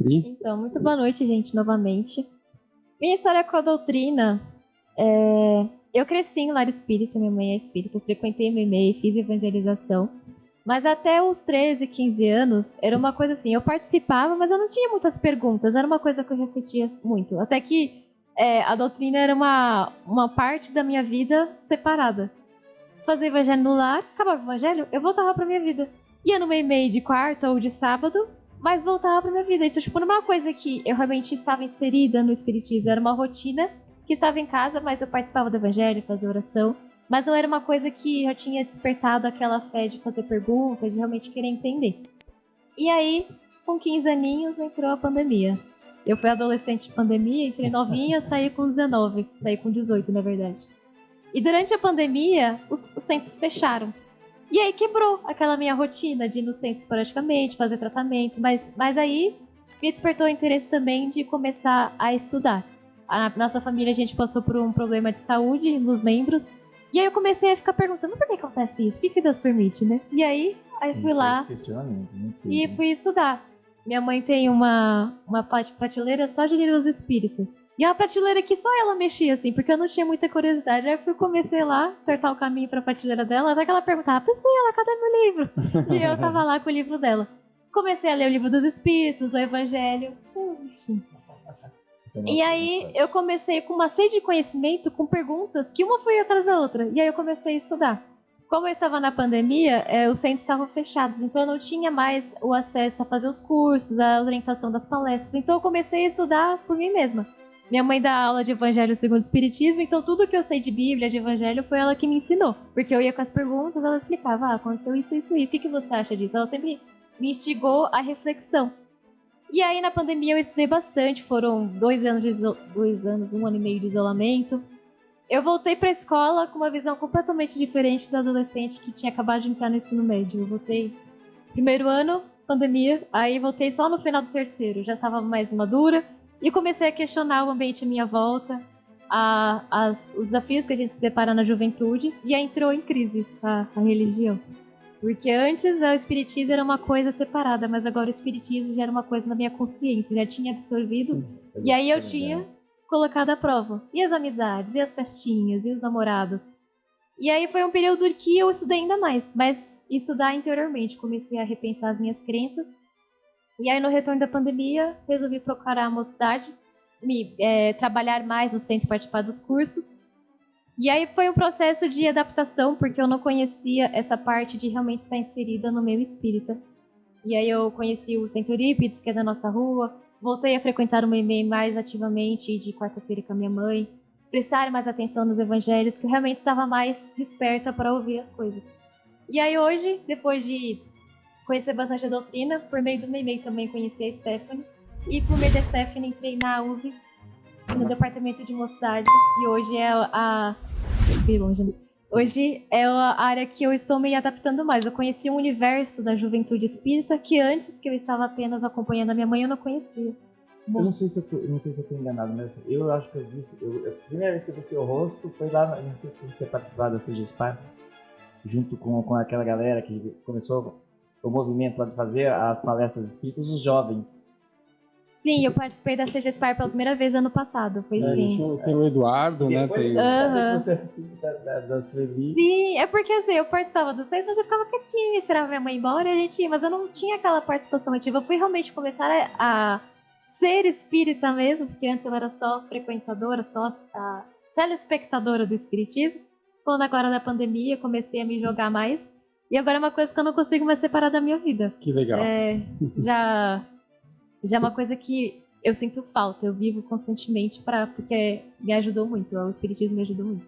Pri? Então, muito boa noite, gente, novamente. Minha história com a doutrina eu cresci em lar espírita, minha mãe é espírita, eu frequentei meu e-mail, fiz evangelização. Mas até os 13, 15 anos, era uma coisa assim, eu participava, mas eu não tinha muitas perguntas, era uma coisa que eu refletia muito. Até que a doutrina era uma parte da minha vida separada. Fazia evangelho no lar, acabava o evangelho, eu voltava pra minha vida. Ia no meu e-mail de quarta ou de sábado, mas voltava pra minha vida. Então, tipo, não era uma coisa que eu realmente estava inserida no espiritismo, era uma rotina que estava em casa, mas eu participava do evangelho, fazia oração. Mas não era uma coisa que já tinha despertado aquela fé de fazer perguntas, de realmente querer entender. E aí, com 15 aninhos, entrou a pandemia. Eu fui adolescente de pandemia, entrei novinha, saí com 19. Saí com 18, na verdade. E durante a pandemia, os centros fecharam. E aí quebrou aquela minha rotina de ir no centro esporadicamente, fazer tratamento. Mas aí me despertou o interesse também de começar a estudar. A nossa família, a gente passou por um problema de saúde nos membros. E aí eu comecei a ficar perguntando por que acontece isso? Por que Deus permite, né? E aí fui lá e fui estudar. Minha mãe tem uma prateleira só de livros espíritas. E é uma prateleira que só ela mexia, assim, porque eu não tinha muita curiosidade. Aí eu comecei lá, tortar o caminho pra prateleira dela, até que ela perguntava, Priscila, cadê meu livro? E eu tava lá com o livro dela. Comecei a ler o livro dos espíritos, o evangelho. Puxa. E aí eu comecei com uma sede de conhecimento, com perguntas, que uma foi atrás da outra. E aí eu comecei a estudar. Como eu estava na pandemia, os centros estavam fechados, então eu não tinha mais o acesso a fazer os cursos, a orientação das palestras. Então eu comecei a estudar por mim mesma. Minha mãe dá aula de Evangelho segundo o Espiritismo, então tudo que eu sei de Bíblia, de Evangelho, foi ela que me ensinou. Porque eu ia com as perguntas, ela explicava, aconteceu isso, isso, isso, o que você acha disso? Ela sempre me instigou à reflexão. E aí na pandemia eu estudei bastante, foram 2 anos, 1 ano e meio de isolamento. Eu voltei pra escola com uma visão completamente diferente da adolescente que tinha acabado de entrar no ensino médio. Eu voltei primeiro ano, pandemia, aí voltei só no final do terceiro, já estava mais madura e comecei a questionar o ambiente à minha volta, os desafios que a gente se depara na juventude, e aí entrou em crise a religião. Porque antes o espiritismo era uma coisa separada, mas agora o espiritismo já era uma coisa na minha consciência, já tinha absorvido. Sim, e aí eu tinha colocado à prova. E as amizades, e as festinhas, e os namorados. E aí foi um período que eu estudei ainda mais, mas estudar interiormente. Comecei a repensar as minhas crenças. E aí no retorno da pandemia, resolvi procurar a mocidade, trabalhar mais no centro, participar dos cursos. E aí foi um processo de adaptação, porque eu não conhecia essa parte de realmente estar inserida no meio espírita. E aí eu conheci o Centro Eurípides, que é da nossa rua, voltei a frequentar o meu e-mail mais ativamente, de quarta-feira com a minha mãe, prestar mais atenção nos evangelhos, que eu realmente estava mais desperta para ouvir as coisas. E aí hoje, depois de conhecer bastante a doutrina, por meio do meu e-mail também conheci a Stephanie, e por meio da Stephanie entrei na USE, no departamento de mocidade, e hoje é Hoje é a área que eu estou me adaptando mais. Eu conheci um universo da juventude espírita que antes que eu estava apenas acompanhando a minha mãe, eu não conhecia. Bom. Eu não sei se eu tô enganado, mas eu acho que eu vi. A primeira vez que eu vi seu rosto foi lá, não sei se você participava da CGSPAR, junto com aquela galera que começou o movimento lá de fazer as palestras espíritas dos jovens. Sim, eu participei da CGSPAR pela primeira vez ano passado, foi sim. Tem o Eduardo, né? Tem... Você da Sueli. Sim, é porque assim, eu participava dos seis, mas eu ficava quietinha, esperava minha mãe ir embora e a gente ia, mas eu não tinha aquela participação ativa. Eu fui realmente começar a ser espírita mesmo, porque antes eu era só frequentadora, só a telespectadora do espiritismo. Quando agora na pandemia comecei a me jogar mais. E agora é uma coisa que eu não consigo mais separar da minha vida. Que legal. Já é uma coisa que eu sinto falta, eu vivo constantemente porque me ajudou muito, o espiritismo me ajudou muito.